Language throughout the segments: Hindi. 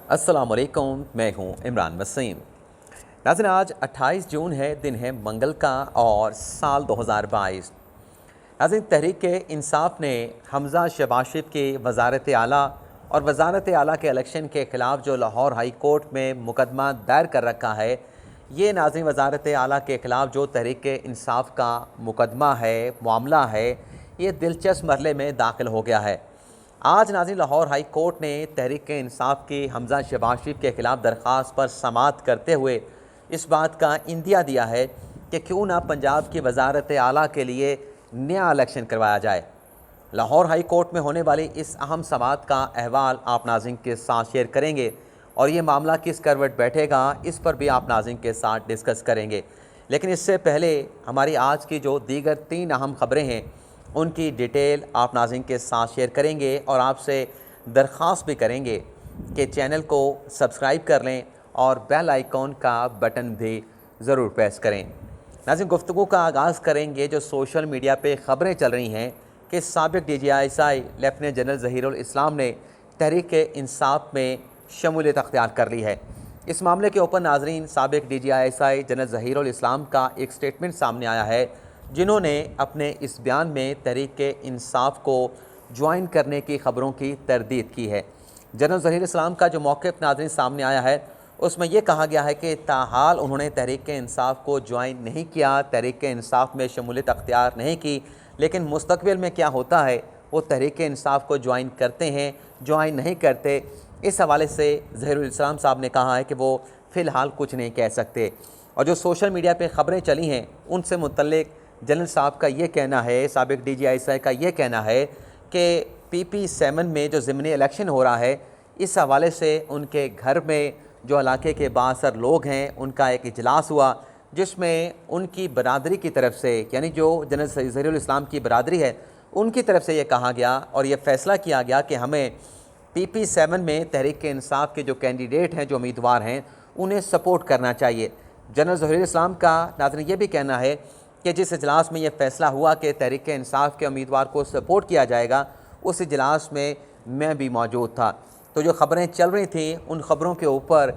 अस्सलाम वालेकुम, मैं हूं इमरान वसीम। नाज़रीन, आज 28 जून है, दिन है मंगल का और साल 2022। नाज़रीन, तहरीक इंसाफ ने हमज़ा शबाशिब की वज़ारत आला और वज़ारत आला के इलेक्शन के ख़िलाफ़ जो लाहौर हाई कोर्ट में मुकदमा दायर कर रखा है, ये नाज़रीन वज़ारत आला के ख़िलाफ़ जो तहरीक इंसाफ का मुकदमा है, मामला है, ये दिलचस्प मरहले में दाखिल हो गया है। आज नाज़रीन लाहौर हाई कोर्ट ने तहरीक इंसाफ की हमज़ा शबाशिब के ख़िलाफ़ दरख्वास्त पर समाअत करते हुए इस बात का इंदिया दिया है कि क्यों ना पंजाब की वज़ारत आला के लिए नया इलेक्शन करवाया जाए। लाहौर हाई कोर्ट में होने वाली इस अहम समाअत का अहवाल आप नाज़रीन के साथ शेयर करेंगे और ये मामला किस करवट बैठेगा, इस पर भी आप नाज़रीन के साथ डिस्कस करेंगे। लेकिन इससे पहले हमारी आज की जो दीगर 3 अहम ख़बरें हैं, उनकी डिटेल आप नाज़रीन के साथ शेयर करेंगे और आपसे दरख्वास्त भी करेंगे कि चैनल को सब्सक्राइब कर लें और बेल आइकॉन का बटन भी ज़रूर प्रेस करें। नाज़रीन, गुफ्तगू का आगाज़ करेंगे जो सोशल मीडिया पे ख़बरें चल रही हैं कि साबिक़ DGI लेफ्टिनेंट जनरल ज़हीरुल इस्लाम ने तहरीक इंसाफ में शमूलियत अख्तियार कर ली है। इस मामले के ऊपर नाज़रीन साबिक़ DGI जनरल ज़हीरुल इस्लाम का एक स्टेटमेंट सामने आया है, जिन्होंने अपने इस बयान में तहरीक इंसाफ को ज्वाइन करने की ख़बरों की तरदीद की है। जनरल ज़हीरुल इस्लाम का जो मौक़िफ़ नाज़रीन सामने आया है, उसमें यह कहा गया है कि ताहाल उन्होंने तहरीक इंसाफ को ज्वाइन नहीं किया, तहरीक इंसाफ में शमूलियत अख्तियार नहीं की, लेकिन मुस्तक़बिल में क्या होता है, वो तहरीक इंसाफ को ज्वाइन करते हैं, ज्वाइन नहीं करते। इस हवाले से ज़हीरुल इस्लाम साहब ने कहा है कि वो फ़िलहाल कुछ नहीं कह सकते। और जो सोशल मीडिया पे ख़बरें चली हैं, उनसे मुतल्लिक़ जनरल साहब का ये कहना है, साबिक़ DGI का ये कहना है कि PP7 में जो ज़िमनी इलेक्शन हो रहा है, इस हवाले से उनके घर में जो इलाके के बासर लोग हैं, उनका एक इजलास हुआ, जिसमें उनकी बरादरी की तरफ से, यानी जो जनरल ज़हीरुल इस्लाम की बरादरी है, उनकी तरफ से ये कहा गया और ये फ़ैसला किया गया कि हमें PP7 में तहरीक इंसाफ के जो कैंडिडेट हैं, जो उम्मीदवार हैं, उन्हें सपोर्ट करना चाहिए। जनरल ज़हीरुल इस्लाम का नाज़रीन ये भी कहना है कि जिस इजलास में यह फ़ैसला हुआ कि तहरीक इंसाफ के उम्मीदवार को सपोर्ट किया जाएगा, उस इजलास में मैं भी मौजूद था। तो जो ख़बरें चल रही थी, उन ख़बरों के ऊपर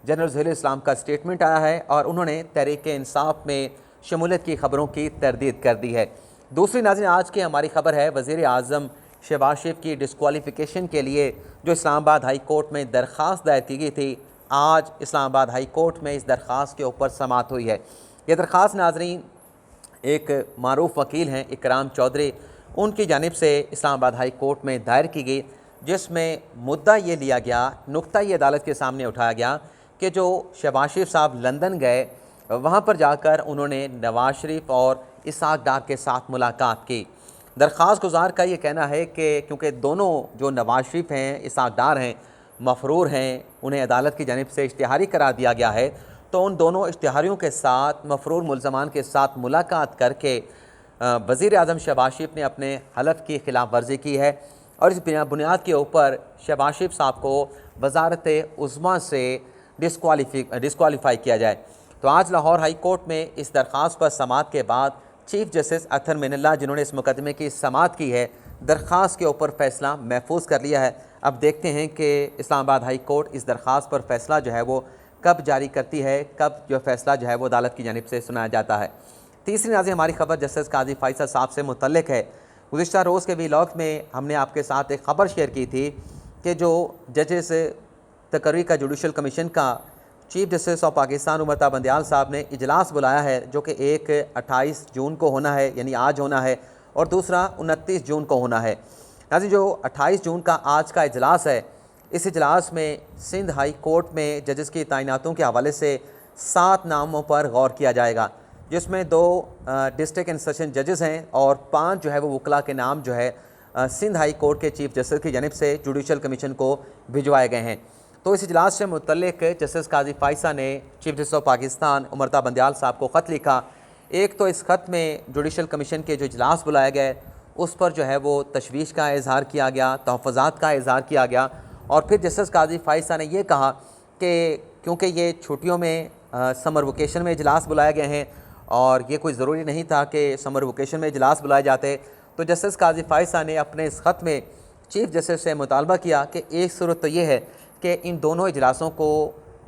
जनरल ज़हीरुल इस्लाम का स्टेटमेंट आया है और उन्होंने तहरीक इंसाफ में शमूलियत की ख़बरों की तरदीद कर दी है। दूसरी नाज़रीन, आज की हमारी ख़बर है वज़ीर आज़म शहबाज की डिस्क्वालिफ़िकेशन के लिए जो इस्लामाबाद हाई कोर्ट में दरख्वास्त दायर की गई थी, आज इस्लामाबाद हाई कोर्ट में इस दरख्वास्त के ऊपर समाअत हुई है। यह दरख्वास्त नाज़रीन एक मारूफ वकील हैं इकराम चौधरी, उनकी जानिब से इस्लामाबाद हाई कोर्ट में दायर की गई, जिसमें मुद्दा ये लिया गया, नुक्ता ये अदालत के सामने उठाया गया कि जो शहबाज साहब लंदन गए, वहाँ पर जाकर उन्होंने नवाज शरीफ और इसहाक डार के साथ मुलाकात की। दरख्वास्त गुजार का ये कहना है कि क्योंकि दोनों जो नवाज शरीफ हैं, इसहाक डार हैं, मफरूर हैं, उन्हें अदालत की जानिब से इश्तिहारी करार दिया गया है, तो उन दोनों इश्तिहारियों के साथ मफरूर मुल्ज़मान के साथ मुलाकात करके वज़ीर आज़म शहबाज शरीफ ने अपने हलफ की खिलाफ वर्जी की है और इस बुनियाद के ऊपर शहबाज शरीफ साहब को वज़ारत उज़्मा से डिस्क्वालीफाई किया जाए। तो आज लाहौर हाई कोर्ट में इस दरख्वास्त पर समाअत के बाद चीफ़ जस्टिस अतहर मिनल्ला, जिन्होंने इस मुकदमे की समाअत की है, दरख्वास्त के ऊपर फ़ैसला महफूज कर लिया है। अब देखते हैं कि इस्लामाबाद हाई कोर्ट इस दरख्वास्त पर फ़ैसला जो है वो कब जारी करती है, कब जो फ़ैसला जो है वो अदालत की जानिब से सुनाया जाता है। तीसरी नाज़रीन, हमारी ख़बर जस्टिस काजी फ़ैसल साहब से मुतल्लिक़ है। गुज़िश्ता रोज़ के व्लॉग में हमने आपके साथ एक ख़बर शेयर की थी कि जो जजेस तकर्री का जुडिशल कमीशन का chief justice of Pakistan उमरता Bandial साहब ने इजलास बुलाया है, जो कि एक 28 जून को होना है, यानी आज होना है, और दूसरा 29 जून को होना है। नाज़रीन, जो 28 जून का आज का इजलास है, इस इजलास में सिंध हाई कोर्ट में जजेस की तैनातों के हवाले से 7 नामों पर गौर किया जाएगा, जिसमें 2 डिस्ट्रिक्ट एंड सेशन जजेस हैं और 5 जो है वो वकला के नाम जो है सिंध हाई कोर्ट के चीफ़ जस्टिस की जानिब से जुडिशल कमीशन को भिजवाए गए हैं। तो इस इजलास से मुतल्लिक़ जस्टिस काजी फ़ैसल ने chief justice of Pakistan उमरता Bandial साहब को ख़त लिखा। एक तो इस ख़त में जुडिशल कमीशन के जो इजलास बुलाया गया उस पर जो है वो तशवीश का इज़हार किया गया, तहफ़्फ़ुज़ात का इज़हार किया गया, और फिर जस्टिस काजी फ़ैसल ने यह कहा कि क्योंकि ये छुट्टियों में समर वेकेशन में इजलास बुलाए गए हैं और ये कोई ज़रूरी नहीं था कि समर वेकेशन में इजलास बुलाए जाते, तो जस्टिस काजी फ़ैसल ने अपने इस ख़त में चीफ़ जस्टिस से मुतालबा किया कि एक सूरत तो ये है कि इन दोनों इजलासों को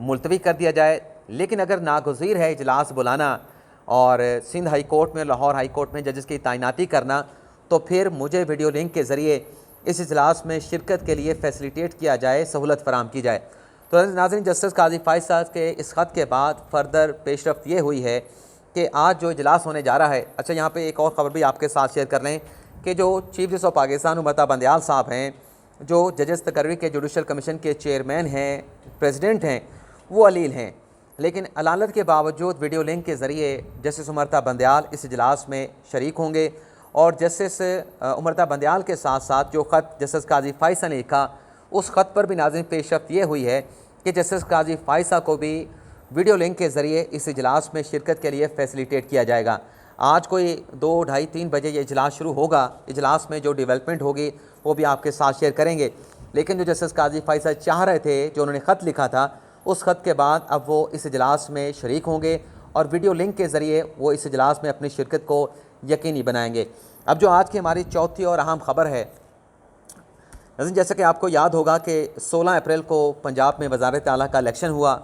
मुलतवी कर दिया जाए, लेकिन अगर नागुज़ीर है इजलास बुलाना और सिंध हाई कोर्ट में, लाहौर हाई कोर्ट में जजेस की तैनाती करना, तो फिर मुझे वीडियो लिंक के ज़रिए इस इजलास में शिरकत के लिए फैसिलिटेट किया जाए, सहूलत फराम की जाए। तो नाज़रीन, जस्टिस काजी फ़ाइज़ साहब के इस ख़त के बाद फर्दर पेशरफ्त ये हुई है कि आज जो इजलास होने जा रहा है, अच्छा यहाँ पे एक और ख़बर भी आपके साथ शेयर कर लें कि जो chief justice of Pakistan उमरता Bandial साहब हैं, जो जजेस तकर्री के जुडिशल कमीशन के चेयरमैन हैं, प्रेसिडेंट हैं, वो अलील हैं, लेकिन अलालत के बावजूद वीडियो लिंक के ज़रिए जस्टिस उमरता बंदयाल इस इजलास में शरीक होंगे। और जस्टिस उमरता बंदयाल के साथ साथ जो ख़त जस्टिस काजी फ़ाइज़ ने लिखा, उस ख़त पर भी नाज़रीन पेशरफ्त ये हुई है कि जस्टिस काजी फ़ाइज़ को भी वीडियो लिंक के ज़रिए इस इजलास में शिरकत के लिए फैसिलिटेट किया जाएगा। आज कोई 2, ढाई, 3 बजे ये इजलास शुरू होगा। इजलास में जो डेवलपमेंट होगी वो भी आपके साथ शेयर करेंगे। लेकिन जो जस्टिस काजी फ़ाइज़ चाह रहे थे, जो उन्होंने ख़त लिखा था, उस ख़त के बाद अब वो इस इजलास में शरीक होंगे और वीडियो लिंक के ज़रिए वो इस इजलास में अपनी शिरकत को यकीनी बनाएंगे। अब जो आज की हमारी चौथी और अहम ख़बर है, जैसे कि आपको याद होगा कि 16 अप्रैल को पंजाब में वज़ारत आला का इलेक्शन हुआ।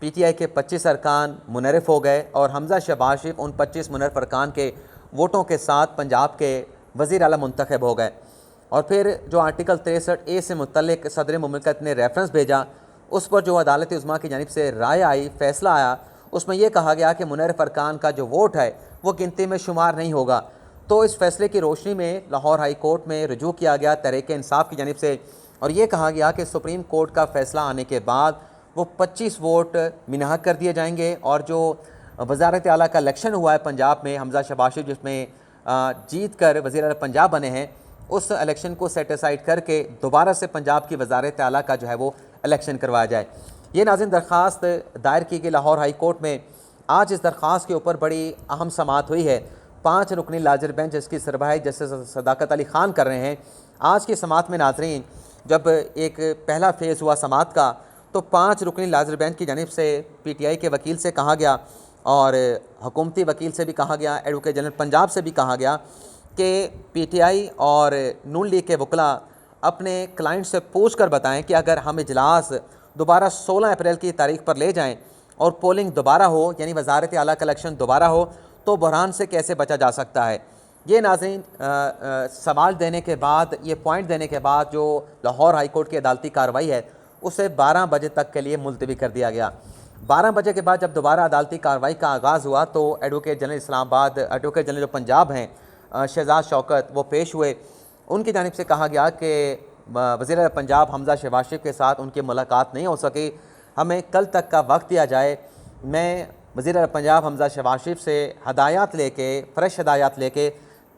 PTI के 25 अरकान मुनरफ़ हो गए और हमज़ा शहबाज शरीफ उन 25 मुनरफ़ अरकान के वोटों के साथ पंजाब के वज़ीर आला मुंतखब हो गए। और फिर जो आर्टिकल 63A से मुतल्लिक सदर मुमलिकत ने रेफरेंस भेजा, उस पर जो अदालत उज़्मा की जानिब से राय आई, फ़ैसला आया, उसमें यह कहा गया कि मुनरफ़ अरकान का जो वोट है वो गिनती में शुमार नहीं होगा। तो इस फैसले की रोशनी में लाहौर हाई कोर्ट में रुजू किया गया तहरीक इंसाफ की जानिब से, और ये कहा गया कि सुप्रीम कोर्ट का फ़ैसला आने के बाद वो 25 वोट मिनाहक कर दिए जाएंगे। और जो वज़ारत आला का इलेक्शन हुआ है पंजाब में, हमज़ा शहबाज शरीफ जिसमें जीत कर वज़ीर आला पंजाब बने हैं, उस इलेक्शन को सेटिसाइड करके दोबारा से पंजाब की वज़ारत आला का जो है वो इलेक्शन करवाया जाए। ये नाज़रीन दरख्वास्त दायर की गई लाहौर हाई कोर्ट में। आज इस दरख्वास्त के ऊपर बड़ी अहम समाअत हुई है। 5 रुकनी लार्जर बेंच जिसकी सरबराही जस्टिस सदाकत अली ख़ान कर रहे हैं। आज की समाअत में नाज़रीन जब एक पहला फ़ेज़ हुआ समाअत का, तो 5 रुकनी लार्जर बेंच की जानिब से PTI के वकील से कहा गया और हुकूमती वकील से भी कहा गया, एडवोकेट जनरल पंजाब से भी कहा गया कि PTI और नून लीग के वकला अपने क्लाइंट से पूछ कर बताएँ कि अगर हम इजलास दोबारा 16 अप्रैल की तारीख पर ले जाएँ और पोलिंग दोबारा हो, यानी वज़ारत आला का इलेक्शन दोबारा हो, तो बहरान से कैसे बचा जा सकता है। ये नाज़रीन सवाल देने के बाद, ये पॉइंट देने के बाद जो लाहौर हाई कोर्ट की अदालती कार्रवाई है उसे 12 बजे तक के लिए मुलतवी कर दिया गया। 12 बजे के बाद जब दोबारा अदालती कार्रवाई का आगाज़ हुआ तो advocate general Islamabad, advocate general जो पंजाब हैं शहजाद शौकत, वो पेश हुए। उनकी जानिब से कहा गया कि वज़ीर पंजाब हमज़ा शहबाज शरीफ के साथ उनकी मुलाकात नहीं हो सकी, हमें कल तक का वक्त दिया जाए। मैं वज़ीर पंजाब हमज़ा शहबाज शरीफ से हदायत लेके, फ़्रेश हदायत लेके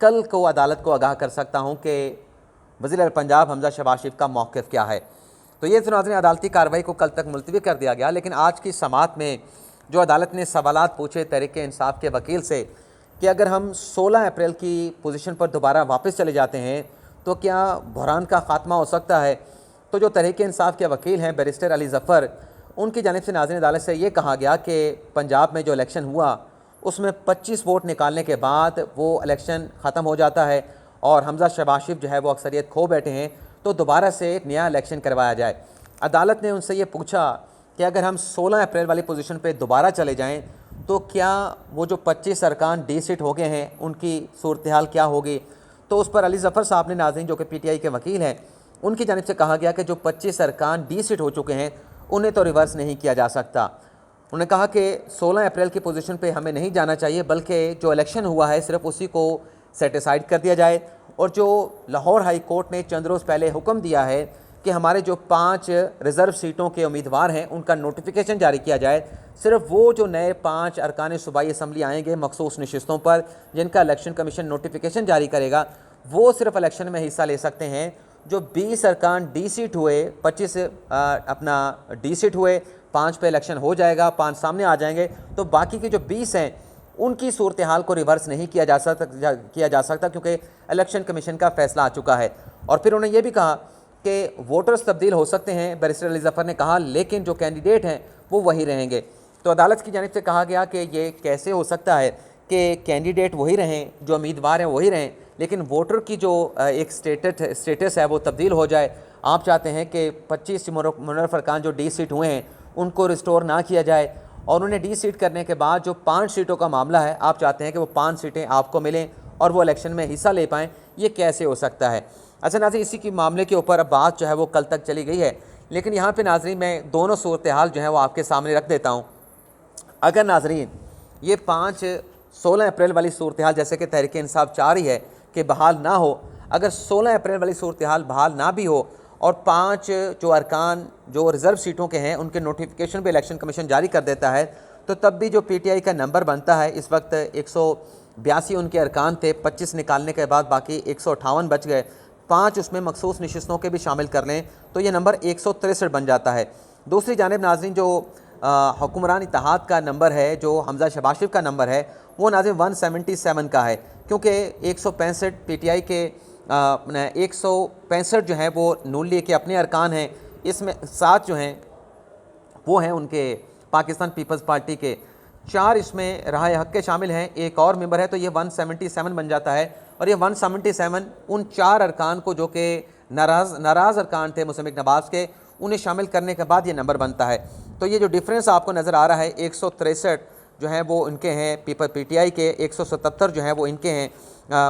कल को अदालत को आगाह कर सकता हूँ कि वज़ीर पंजाब हमज़ा शहबाज शरीफ का मौक़िफ़ क्या है। तो ये नाज़रीन अदालती कार्रवाई को कल तक मुलतवी कर दिया गया। लेकिन आज की समाअत में जो अदालत ने सवालात पूछे तहरीक इंसाफ के वकील से कि अगर हम 16 अप्रैल की पोजीशन पर दोबारा वापस चले जाते हैं तो क्या बहरान का ख़ात्मा हो सकता है। तो जो तहरीक इंसाफ के वकील हैं बैरिस्टर अली ज़फ़र, उनकी जानिब से नाज़रीन अदालत से ये कहा गया कि पंजाब में जो इलेक्शन हुआ उसमें 25 वोट निकालने के बाद वो इलेक्शन ख़त्म हो जाता है और हमज़ा शहबाज शरीफ जो है वो अक्सरियत खो बैठे हैं, तो दोबारा से एक नया इलेक्शन करवाया जाए। अदालत ने उनसे ये पूछा कि अगर हम 16 अप्रैल वाली पोजीशन पे दोबारा चले जाएं तो क्या वो जो 25 अरकान डी-सीट हो गए हैं उनकी सूरत हाल क्या होगी। तो उस पर अली ज़फ़र साहब ने नाज़रीन जो कि PTI के वकील हैं, उनकी जानिब से कहा गया कि जो 25 अरकान डी-सीट हो चुके हैं उन्हें तो रिवर्स नहीं किया जा सकता। उन्होंने कहा कि 16 अप्रैल की पोजीशन पे हमें नहीं जाना चाहिए, बल्कि जो इलेक्शन हुआ है सिर्फ उसी को सेटिसाइड कर दिया जाए। और जो लाहौर हाई कोर्ट ने चंद रोज़ पहले हुक्म दिया है कि हमारे जो 5 रिज़र्व सीटों के उम्मीदवार हैं उनका नोटिफिकेशन जारी किया जाए, सिर्फ वो जो नए 5 अरकान सूबाई असम्बली आएंगे मखसूस नशिस्तों पर जिनका इलेक्शन कमीशन नोटिफिकेशन जारी करेगा, वो सिर्फ इलेक्शन में हिस्सा ले सकते हैं। जो 20 अरकान डी-सीट हुए, 25 अपना डी-सीट हुए, 5 पे इलेक्शन हो जाएगा, 5 सामने आ जाएंगे, तो बाकी के जो 20 हैं उनकी सूरत हाल को रिवर्स नहीं किया जा सकता क्योंकि इलेक्शन कमीशन का फ़ैसला आ चुका है। और फिर उन्होंने ये भी कहा कि वोटर्स तब्दील हो सकते हैं, बैरिस्टर अली ज़फ़र ने कहा, लेकिन जो कैंडिडेट हैं वो वही रहेंगे। तो अदालत की जानिब से कहा गया कि ये कैसे हो सकता है कि कैंडिडेट वही रहें, जो उम्मीदवार हैं वही रहें, लेकिन वोटर की जो एक स्टेटस है वो तब्दील हो जाए। आप चाहते हैं कि 25 मुनव्वर खान जो डी सीट हुए हैं उनको रिस्टोर ना किया जाए, और उन्हें डी सीट करने के बाद जो 5 सीटों का मामला है, आप चाहते हैं कि वो 5 सीटें आपको मिलें और वो इलेक्शन में हिस्सा ले पाएँ। ये कैसे हो सकता है? अच्छा नाज़रीन, इसी की मामले के ऊपर अब बात जो है वो कल तक चली गई है, लेकिन यहाँ पे नाज़रीन मैं दोनों सूरत हाल जो है वो आपके सामने रख देता हूँ। अगर नाज़रीन ये 16 अप्रैल वाली सूरत हाल, जैसे कि तहरीक इंसाफ चाह रही है कि बहाल ना हो, अगर 16 अप्रैल वाली सूरत हाल बहाल ना भी हो और 5 जो अरकान जो रिज़र्व सीटों के हैं उनके नोटिफिकेशन भी इलेक्शन कमीशन जारी कर देता है, तो तब भी जो PTI का नंबर बनता है, इस वक्त 182 उनके अरकान थे, 25 निकालने के बाद बाकी 158 बच गए, 5 उसमें मखसूस नशिस्तों के भी शामिल कर लें तो ये नंबर 163 बन जाता है। दूसरी जानिब नाज़रीन जो हुक्मरान इत्तेहाद का नंबर है, जो हमज़ा शहबाज शरीफ का नंबर है, वो नाज़रीन 177 का है, क्योंकि 165 PTI के 165 जो हैं वो नून लीग के अपने अरकान हैं, इसमें 7 जो हैं वो हैं उनके पाकिस्तान पीपल्स पार्टी के, 4 इसमें राह हक के शामिल हैं, एक और मेंबर है, तो ये 177 बन जाता है। और ये 177 उन 4 अरकान को जो कि नाराज़ अरकान थे मुसम्मिक नवाज़ के, उन्हें शामिल करने के बाद ये नंबर बनता है। तो ये जो डिफरेंस आपको नज़र आ रहा है, 163 जो हैं वो इनके हैं PTI के, 177 जो हैं वो इनके हैं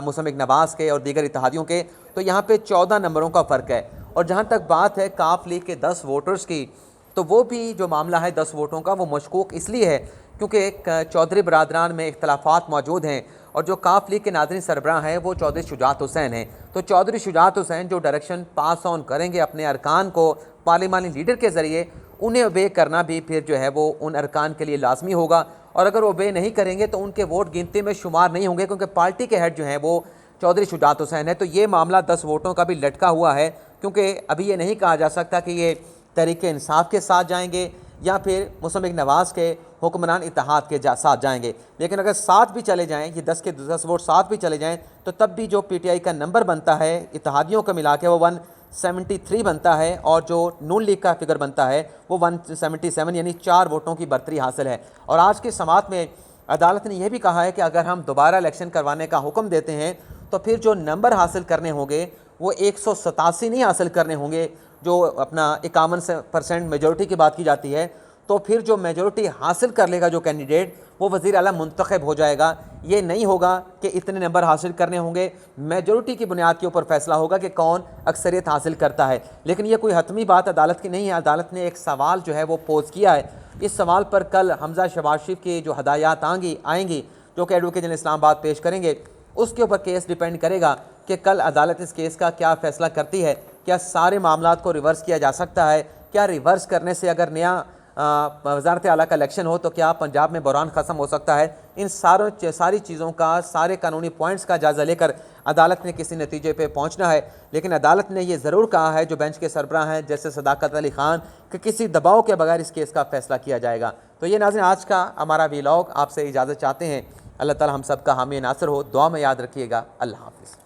मुसम्मिक नवाज़ के और दीगर इत्तेहादियों के, तो यहाँ पे 14 नंबरों का फ़र्क है। और जहाँ तक बात है काफ लीग के 10 वोटर्स की, तो वो भी जो मामला है 10 वोटों का, वो मशकूक इसलिए है क्योंकि एक चौधरी बरादरान में इख्तलाफात मौजूद हैं, और जो काफ लीग के नाज़रीन सरबराह हैं वो चौधरी शुजात हुसैन हैं। तो चौधरी शुजात हुसैन जो डायरेक्शन पास ऑन करेंगे अपने अरकान को पार्लिमानी लीडर के ज़रिए, उन्हें ओबे करना भी फिर जो है वो उन अरकान के लिए लाजमी होगा, और अगर ओबे नहीं करेंगे तो उनके वोट गिनती में शुमार नहीं होंगे, क्योंकि पार्टी के हेड जो हैं वो चौधरी शुजात हुसैन है। तो ये मामला 10 वोटों का भी लटका हुआ है, क्योंकि अभी ये नहीं कहा जा सकता कि ये तहरीक इंसाफ के साथ जाएंगे या फिर मुसम्मिक नवाज़ के हुक्मरान इत्तेहाद के साथ जाएंगे। लेकिन अगर साथ भी चले जाएँ, ये 10 के 10 वोट साथ भी चले जाएँ, तो तब भी जो PTI का नंबर बनता है इत्तेहादियों का मिला के वो 173 बनता है, और जो नून लीग का फिगर बनता है वो 177, यानी 4 वोटों की बरतरी हासिल है। और आज के समात में अदालत ने यह भी कहा है कि अगर हम दोबारा इलेक्शन करवाने का हुक्म देते हैं तो फिर जो नंबर हासिल करने होंगे वो 187 नहीं हासिल करने होंगे, जो अपना 51% मेजॉरिटी की बात की जाती है, तो फिर जो मेजॉरिटी हासिल कर लेगा जो कैंडिडेट, वो वज़ीर आला मुंतखब हो जाएगा। ये नहीं होगा कि इतने नंबर हासिल करने होंगे, मेजॉरिटी की बुनियाद के ऊपर फैसला होगा कि कौन अक्सरियत हासिल करता है। लेकिन ये कोई हतमी बात अदालत की नहीं है। अदालत ने एक सवाल जो है वो पोज किया है, इस सवाल पर कल हमज़ा शहबाज शरीफ की जो हदायत आएंगी जो कि एडवोकेट जनरल इस्लामाबाद पेश करेंगे, उसके ऊपर केस डिपेंड करेगा कि कल अदालत इस केस का क्या फ़ैसला करती है। क्या सारे मामलात को रिवर्स किया जा सकता है? क्या रिवर्स करने से अगर नया वज़ारत आला का इलेक्शन हो तो क्या पंजाब में बहरान ख़त्म हो सकता है? इन सारी चीज़ों का, सारे कानूनी पॉइंट्स का जायज़ा लेकर अदालत ने किसी नतीजे पे पहुंचना है। लेकिन अदालत ने ये ज़रूर कहा है, जो बेंच के सरबराह हैं जैसे सदाकत अली ख़ान, कि किसी दबाव के बगैर इस केस का फ़ैसला किया जाएगा। तो ये नाज़रीन आज का हमारा व्लॉग, आपसे इजाज़त चाहते हैं। अल्लाह ताला हम सब का हामी नासिर हो, दुआ में याद रखिएगा। अल्लाह हाफ़िज़।